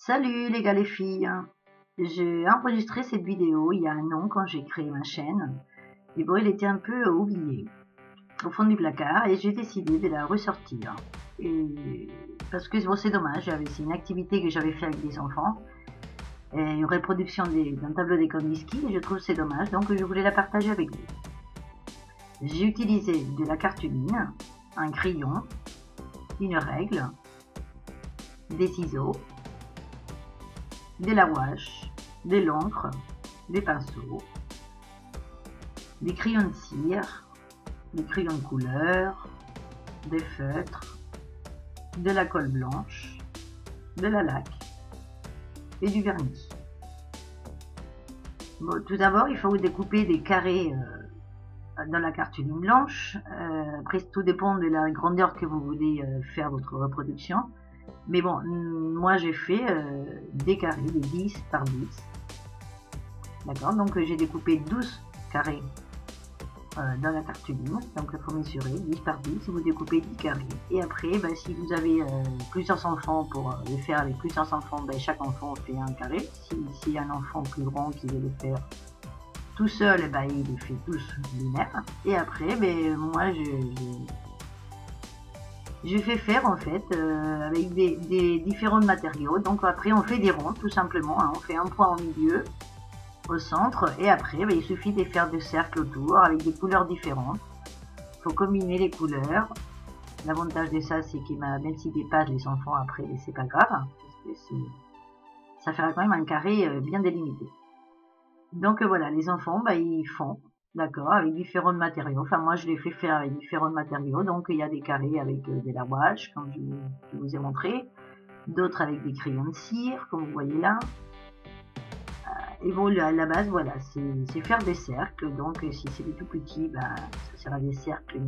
Salut les gars les filles, j'ai enregistré cette vidéo il y a un an quand j'ai créé ma chaîne et bon il était un peu oublié au fond du placard et j'ai décidé de la ressortir et parce que bon, c'est dommage, c'est une activité que j'avais fait avec des enfants et une reproduction d'un tableau des Kandinsky et je trouve c'est dommage donc je voulais la partager avec vous. J'ai utilisé de la cartoline, un crayon, une règle, des ciseaux, de la gouache, de l'encre, des pinceaux, des crayons de cire, des crayons de couleur, des feutres, de la colle blanche, de la laque et du vernis. Bon, tout d'abord, il faut découper des carrés dans la cartoline blanche. Après, tout dépend de la grandeur que vous voulez faire votre reproduction. Mais bon, moi j'ai fait des carrés de 10 par 10. D'accord, donc j'ai découpé 12 carrés dans la cartoline. Donc il faut mesurer 10 par 10, vous découpez 10 carrés. Et après, si vous avez plusieurs enfants pour le faire avec plusieurs enfants, chaque enfant fait un carré. Si un enfant plus grand qui veut le faire tout seul, il les fait tous lui-même. Et après, moi je fais faire en fait avec des différents matériaux. Donc après on fait des ronds tout simplement, hein. On fait un point au milieu, au centre, et après il suffit de faire des cercles autour avec des couleurs différentes. Il faut combiner les couleurs. L'avantage de ça, c'est qu'il même s'il dépasse les enfants après, c'est pas grave, hein, parce que ça fera quand même un carré bien délimité. Donc voilà, les enfants ils font, d'accord, avec différents matériaux. Enfin, moi, je les fais faire avec différents matériaux. Donc, il y a des carrés avec de la gouache, comme je vous ai montré. D'autres avec des crayons de cire, comme vous voyez là. Et bon, à la base, voilà, c'est faire des cercles. Donc, si c'est des tout petits, ça sera des cercles.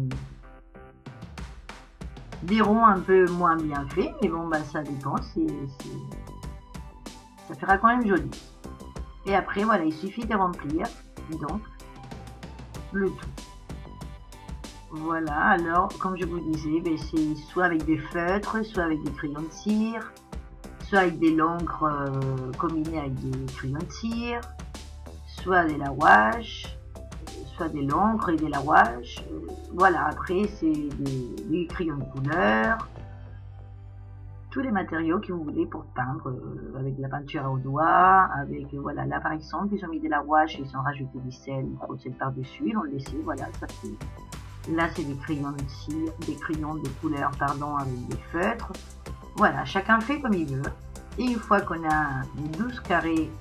Des ronds un peu moins bien faits. Mais bon, ça dépend. Ça fera quand même joli. Et après, voilà, il suffit de remplir. Donc, le tout. Voilà, alors comme je vous disais, c'est soit avec des feutres, soit avec des crayons de cire, soit avec de l'encre combinée avec des crayons de cire, soit de la gouache, soit de l'encre et de la gouache. Voilà, après c'est des crayons de couleur, tous les matériaux que vous voulez pour peindre, avec de la peinture au doigt, avec voilà, là par exemple ils ont mis de la gouache, ils ont rajouté du sel, trop de sel par-dessus, ils l'ont laissé, voilà, ça fait. Là c'est des crayons de cire, des crayons de couleur, pardon, avec des feutres. Voilà, chacun fait comme il veut. Et une fois qu'on a 12 carrés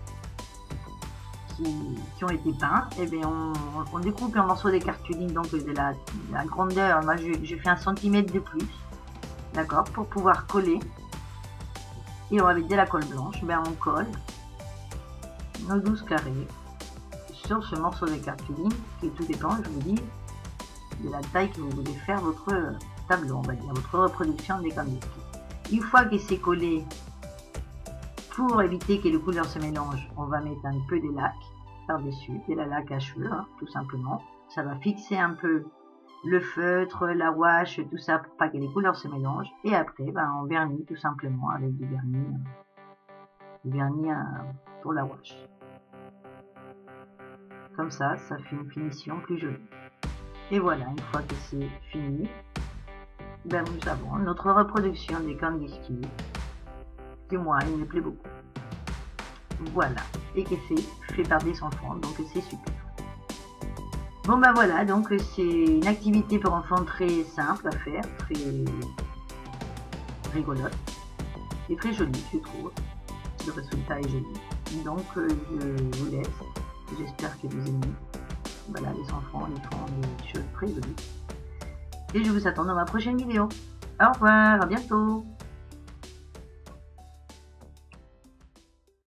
qui ont été peints, on découpe un morceau de cartoline, donc de la grandeur, moi j'ai fait 1 centimètre de plus, d'accord, pour pouvoir coller. Et avec de la colle blanche, on colle nos 12 carrés sur ce morceau de cartoline, qui tout dépend, je vous dis, de la taille que vous voulez faire votre tableau, on va dire, votre reproduction des Kandinsky. Une fois que c'est collé, pour éviter que les couleurs se mélangent, on va mettre un peu de laque par-dessus, de la laque à cheveux, hein, tout simplement. Ça va fixer un peu le feutre, la gouache, tout ça pour pas que les couleurs se mélangent. Et après, on vernit tout simplement avec du vernis pour la gouache. Comme ça, ça fait une finition plus jolie. Et voilà, une fois que c'est fini, nous avons notre reproduction des Kandinsky. Du moins, il me plaît beaucoup. Voilà, et que c'est fait par des enfants, donc c'est super. Bon voilà, donc c'est une activité pour enfants très simple à faire, très rigolote et très jolie, je trouve. Le résultat est joli. Donc je vous laisse. J'espère que vous aimez. Voilà, les enfants, ils font des choses très jolies. Et je vous attends dans ma prochaine vidéo. Au revoir, à bientôt.